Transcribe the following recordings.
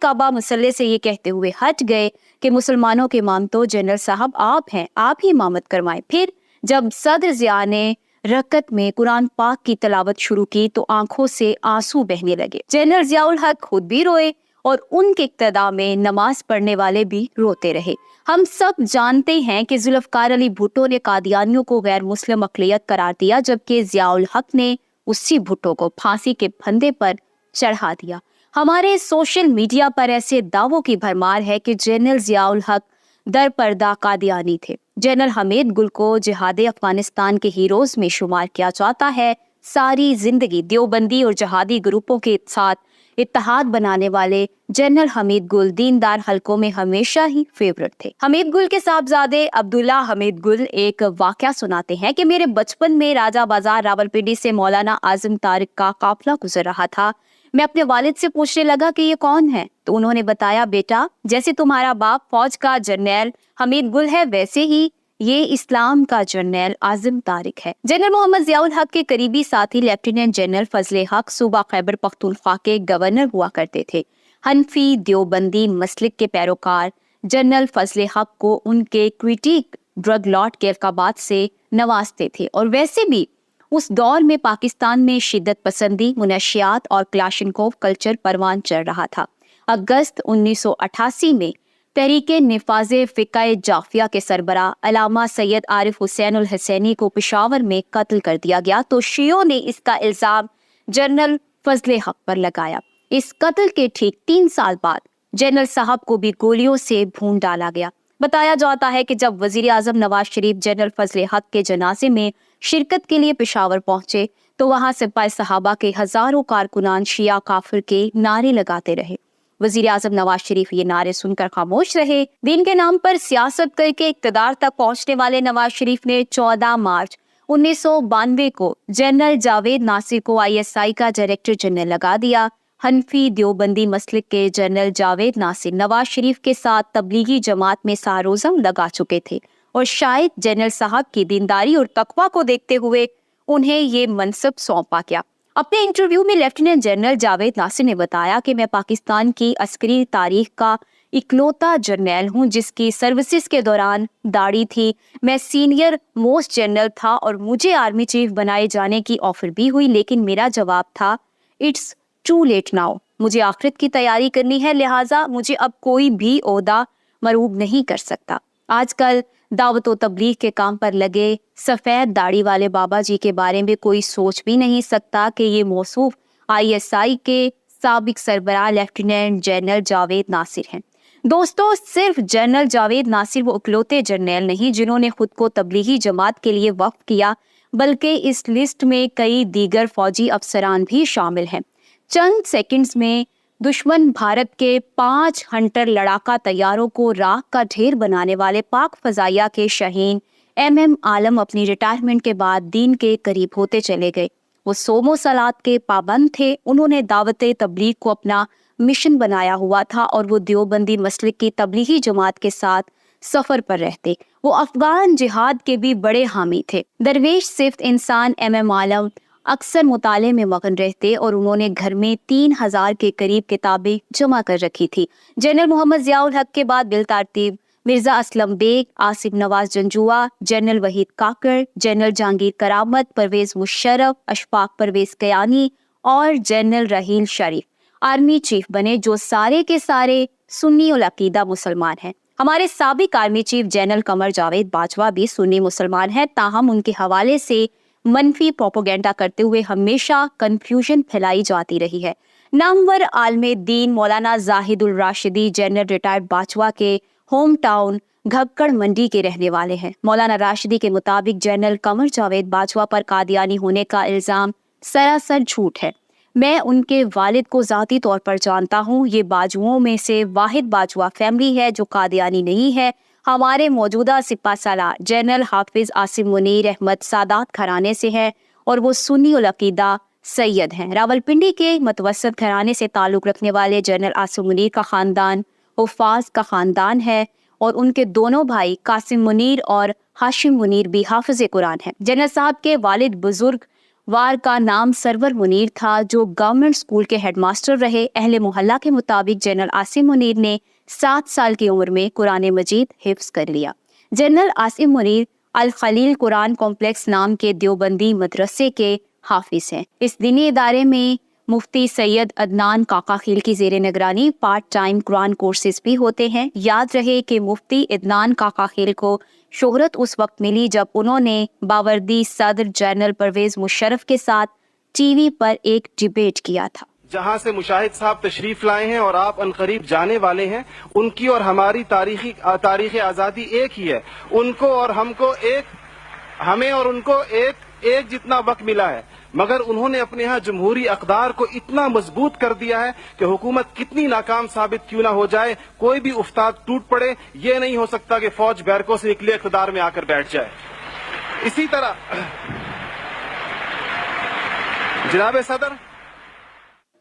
کعبہ مصلی سے یہ کہتے ہوئے ہٹ گئے کہ مسلمانوں کے امام تو جنرل صاحب آپ ہیں، آپ ہی امامت کروائیں۔ پھر جب صدر ضیاء نے رکعت میں قرآن پاک کی تلاوت شروع کی تو آنکھوں سے آنسو بہنے لگے۔ جنرل ضیاء الحق خود بھی روئے اور ان کے اقتداء میں نماز پڑھنے والے بھی روتے رہے۔ ہم سب جانتے ہیں کہ ذوالفقار علی بھٹو نے قادیانیوں کو غیر مسلم اقلیت قرار دیا، جبکہ ضیاء الحق نے اسی بھٹو کو پھانسی کے پھندے پر چڑھا دیا۔ ہمارے سوشل میڈیا پر ایسے دعووں کی بھرمار ہے کہ جنرل ضیاء الحق در پردہ قادیانی تھے۔ جنرل حمید گل کو جہاد افغانستان کے ہیروز میں شمار کیا جاتا ہے۔ ساری زندگی دیوبندی اور جہادی گروپوں کے ساتھ اتحاد بنانے والے جنرل حمید گل دیندار حلقوں میں ہمیشہ ہی فیورٹ تھے۔ حمید گل کے صاحبزادے عبداللہ حمید گل ایک واقعہ سناتے ہیں کہ میرے بچپن میں راجہ بازار راولپنڈی سے مولانا اعظم طارق کا قافلہ گزر رہا تھا۔ میں اپنے والد سے پوچھنے لگا کہ یہ کون ہے، تو انہوں نے بتایا، بیٹا جیسے تمہارا باپ فوج کا جرنیل حمید گل ہے، ویسے ہی یہ اسلام کا جرنیل اعظم طارق ہے۔ جنرل محمد ضیاء الحق کے قریبی ساتھی لیفٹیننٹ جنرل فضل حق صوبہ خیبر پختونخوا کے گورنر ہوا کرتے تھے۔ حنفی دیوبندی مسلک کے پیروکار جنرل فضل حق کو ان کے کوئٹی ڈرگ لاٹ کے القابات سے نوازتے تھے، اور ویسے بھی اس دور میں پاکستان میں شدت پسندی، منشیات اور کلاشنکوف کلچر پروان چڑھ رہا تھا۔ اگست 1988 میں تحریک نفاذ فقہ جعفیہ کے سربراہ علامہ سید عارف حسین الحسینی کو پشاور میں قتل کر دیا گیا تو شیعوں نے اس کا الزام جنرل فضل حق پر لگایا۔ اس قتل کے ٹھیک 3 سال بعد جنرل صاحب کو بھی گولیوں سے بھون ڈالا گیا۔ بتایا جاتا ہے کہ جب وزیر اعظم نواز شریف جنرل فضل حق کے جنازے میں شرکت کے لیے پشاور پہنچے تو وہاں سپاہ صحابہ کے ہزاروں کارکنان شیعہ کافر کے نعرے لگاتے رہے۔ وزیر اعظم نواز شریف یہ نعرے سن کر خاموش رہے۔ دین کے نام پر سیاست کر کے اقتدار تک پہنچنے والے نواز شریف نے 14 مارچ 1992 کو جنرل جاوید ناصر کو ISI کا ڈائریکٹر جنرل لگا دیا۔ حنفی دیوبندی مسلک کے جنرل جاوید ناصر نواز شریف کے ساتھ تبلیغی جماعت میں ساروزم لگا چکے تھے، اور شاید جنرل صاحب کی دینداری اور تقویٰ کو دیکھتے ہوئے انہیں یہ منصب سونپا گیا۔ اپنے انٹرویو میں لیفٹیننٹ جنرل جاوید ناصر نے بتایا کہ میں پاکستان کی عسکری تاریخ کا اکلوتا جرنیل ہوں جس کی سروسز کے دوران داڑھی تھی۔ میں سینئر موسٹ جنرل تھا اور مجھے آرمی چیف بنائے جانے کی آفر بھی ہوئی، لیکن میرا جواب تھا اٹس ٹو لیٹ ناؤ، مجھے آخرت کی تیاری کرنی ہے، لہٰذا مجھے اب کوئی بھی عہدہ مرعوب نہیں کر سکتا۔ آج کل دعوت و تبلیغ کے کام پر لگے سفید داڑھی والے بابا جی کے بارے میں کوئی سوچ بھی نہیں سکتا کہ یہ موصوف ISI کے سابق سربراہ لیفٹیننٹ جنرل جاوید ناصر ہیں۔ دوستو، صرف جنرل جاوید ناصر وہ اکلوتے جرنیل نہیں جنہوں نے خود کو تبلیغی جماعت کے لیے وقف کیا، بلکہ اس لسٹ میں کئی دیگر فوجی افسران بھی شامل ہیں۔ چند سیکنڈز میں دشمن بھارت کے 5 ہنٹر لڑاکا طیاروں کو راکھ کا ڈھیر بنانے والے پاک فضائیہ کے شاہین MM عالم اپنی ریٹائرمنٹ کے بعد دین کے قریب ہوتے چلے گئے۔ وہ صوم و صلات کے پابند تھے، انہوں نے دعوت تبلیغ کو اپنا مشن بنایا ہوا تھا اور وہ دیوبندی مسلک کی تبلیغی جماعت کے ساتھ سفر پر رہتے۔ وہ افغان جہاد کے بھی بڑے حامی تھے۔ درویش صفت انسان MM عالم اکثر مطالعے میں مگن رہتے اور انہوں نے گھر میں 3000 کے قریب کتابیں جمع کر رکھی تھی۔ جنرل محمد ضیاء الحق کے بعد بالترتیب مرزا اسلم بیگ، آصف نواز جنجوعہ، جنرل وحید کاکڑ، جنرل جہانگیر کرامت، پرویز مشرف، اشفاق پرویز کیانی اور جنرل رحیل شریف آرمی چیف بنے، جو سارے کے سارے سنی العقیدہ مسلمان ہیں۔ ہمارے سابق army chief general Qamar Javed Bajwa بھی سنی مسلمان ہیں، تاہم ان کے حوالے سے منفی پروپیگنڈا کرتے ہوئے ہمیشہ کنفیوژن پھیلائی جاتی رہی ہے۔ نامور عالم دین مولانا زاہد الراشدی جنرل ریٹائرڈ باجوہ کے ہوم ٹاؤن گھبکڑ منڈی کے رہنے والے ہیں۔ مولانا راشدی کے مطابق جنرل قمر جاوید باجوہ پر قادیانی ہونے کا الزام سراسر جھوٹ ہے۔ میں ان کے والد کو ذاتی طور پر جانتا ہوں، یہ باجوؤں میں سے واحد باجوہ فیملی ہے جو قادیانی نہیں ہے۔ ہمارے موجودہ سپہ سالار جنرل حافظ عاصم منیر احمد سادات گھرانے سے ہے اور وہ سنی العقیدہ سید ہیں۔ راولپنڈی کے متوسط گھرانے سے تعلق رکھنے والے جنرل عاصم منیر کا خاندان حفاظ کا خاندان ہے اور ان کے دونوں بھائی قاسم منیر اور ہاشم منیر بھی حافظ قرآن ہیں۔ جنرل صاحب کے والد بزرگ وار کا نام سرور منیر تھا جو گورنمنٹ اسکول کے ہیڈ ماسٹر رہے۔ اہل محلہ کے مطابق جنرل عاصم منیر نے 7 سال کی عمر میں قرآن مجید حفظ کر لیا۔ جنرل عاصم منیر الخلیل قرآن کمپلیکس نام کے دیوبندی مدرسے کے حافظ ہیں۔ اس دینی ادارے میں مفتی سید عدنان کاکا خیل کی زیر نگرانی پارٹ ٹائم قرآن کورسز بھی ہوتے ہیں۔ یاد رہے کہ مفتی عدنان کاکا خیل کو شہرت اس وقت ملی جب انہوں نے باوردی صدر جنرل پرویز مشرف کے ساتھ ٹی وی پر ایک ڈیبیٹ کیا تھا۔ جہاں سے مشاہد صاحب تشریف لائے ہیں اور آپ عنقریب جانے والے ہیں، ان کی اور ہماری تاریخ آزادی ایک ہی ہے۔ ان کو اور ہم کو ہمیں اور ان کو ایک جتنا وقت ملا ہے، مگر انہوں نے اپنے ہاں جمہوری اقدار کو اتنا مضبوط کر دیا ہے کہ حکومت کتنی ناکام ثابت کیوں نہ ہو جائے، کوئی بھی افتاد ٹوٹ پڑے، یہ نہیں ہو سکتا کہ فوج بیرکوں سے نکلے اقتدار میں آ کر بیٹھ جائے۔ اسی طرح جناب صدر،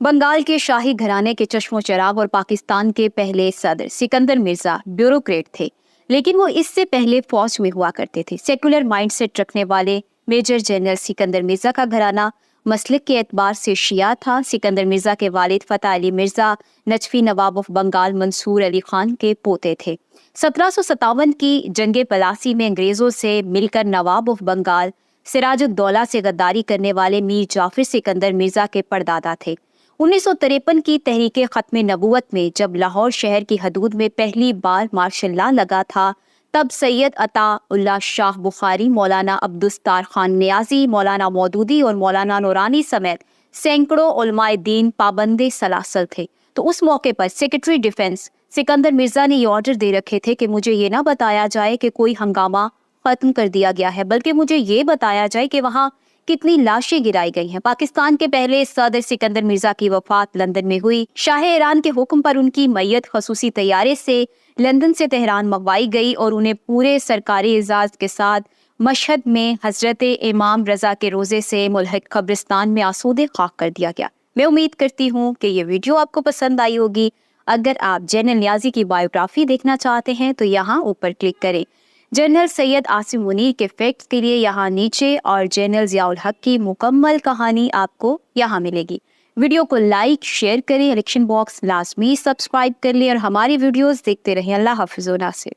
بنگال کے شاہی گھرانے کے چشم و چراغ اور پاکستان کے پہلے صدر سکندر مرزا بیوروکریٹ تھے، لیکن وہ اس سے پہلے فوج میں ہوا کرتے تھے۔ سیکولر مائنڈ سیٹ رکھنے والے میجر جنرل سکندر مرزا کا گھرانہ مسلک کے اعتبار سے شیعہ تھا۔ سکندر مرزا کے والد فتح علی مرزا نجفی نواب آف بنگال منصور علی خان کے پوتے تھے۔ 1757 کی جنگ پلاسی میں انگریزوں سے مل کر نواب آف بنگال سراج الدولہ سے غداری کرنے والے میر جعفر سکندر مرزا کے پردادا تھے۔ 1953 کی تحریک ختم نبوت میں جب لاہور شہر کی حدود میں پہلی بار مارشل لا لگا تھا، تب سید عطا اللہ شاہ بخاری، مولانا عبدالستار خان نیازی، مولانا مودودی اور مولانا نورانی سمیت سینکڑوں علماء دین پابند سلاسل تھے۔ تو اس موقع پر سیکرٹری ڈیفنس سکندر مرزا نے یہ آرڈر دے رکھے تھے کہ مجھے یہ نہ بتایا جائے کہ کوئی ہنگامہ ختم کر دیا گیا ہے، بلکہ مجھے یہ بتایا جائے کہ وہاں کتنی لاشیں گرائی گئی ہیں۔ پاکستان کے پہلے صدر سکندر مرزا کی وفات لندن میں ہوئی۔ شاہ ایران کے حکم پر ان کی میت خصوصی طیارے سے لندن سے تہران منگوائی گئی اور انہیں پورے سرکاری اعزاز کے ساتھ مشہد میں حضرت امام رضا کے روضے سے ملحق قبرستان میں آسودہ خاک کر دیا گیا۔ میں امید کرتی ہوں کہ یہ ویڈیو آپ کو پسند آئی ہوگی۔ اگر آپ جنرل نیازی کی بایوگرافی دیکھنا چاہتے ہیں تو یہاں اوپر کلک کریں۔ جنرل سید عاصم منیر کے فیکٹس کے لیے یہاں نیچے، اور جنرل ضیاء الحق کی مکمل کہانی آپ کو یہاں ملے گی۔ ویڈیو کو لائک، شیئر کریں، الیکشن باکس لازمی سبسکرائب کر لیں اور ہماری ویڈیوز دیکھتے رہیں۔ اللہ حافظ و ناصر۔